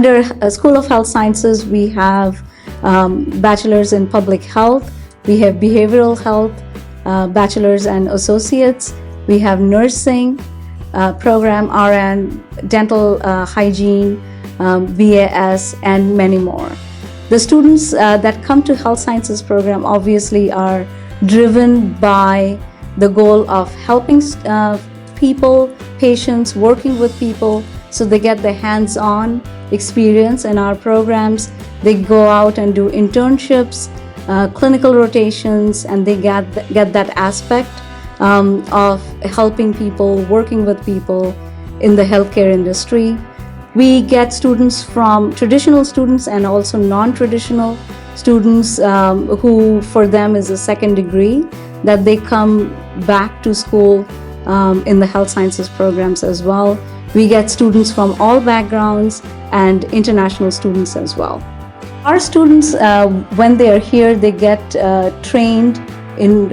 Under School of Health Sciences, we have bachelor's in public health, we have behavioral health, bachelor's and associates, we have nursing program, RN, dental hygiene, VAS, and many more. The students that come to Health Sciences program obviously are driven by the goal of helping people, patients, working with people, so they get the hands-on experience in our programs. They go out and do internships, clinical rotations, and they get that aspect of helping people, working with people in the healthcare industry. We get students from traditional students and also non-traditional students who for them is a second degree, that they come back to school in the health sciences programs as well. We get students from all backgrounds and international students as well. Our students, when they are here, they get trained in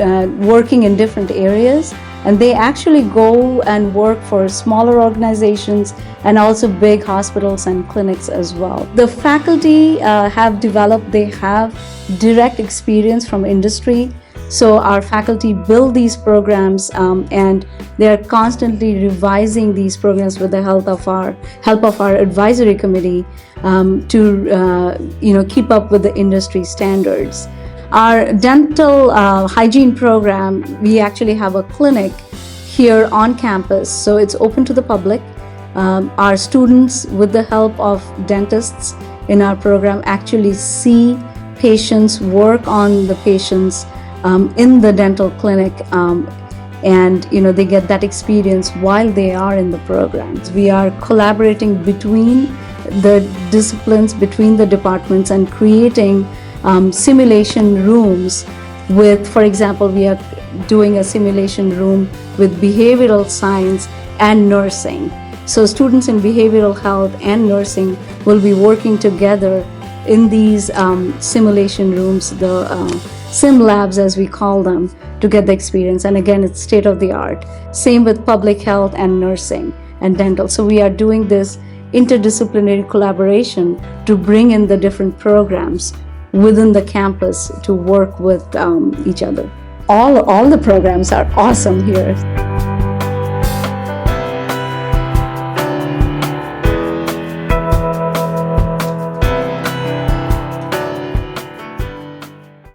working in different areas, and they actually go and work for smaller organizations and also big hospitals and clinics as well. The faculty have developed, they have direct experience from industry. So our faculty build these programs and they are constantly revising these programs with the help of our advisory committee to keep up with the industry standards. Our dental hygiene program, we actually have a clinic here on campus, so it's open to the public. Our students, with the help of dentists in our program, actually see patients, work on the patients in the dental clinic, and they get that experience while they are in the programs. We are collaborating between the disciplines, between the departments, and creating simulation rooms with, for example, we are doing a simulation room with behavioral science and nursing. So students in behavioral health and nursing will be working together in these simulation rooms, the sim labs as we call them, to get the experience. And again, it's state of the art. Same with public health and nursing and dental. So we are doing this interdisciplinary collaboration to bring in the different programs within the campus to work with each other. All the programs are awesome here.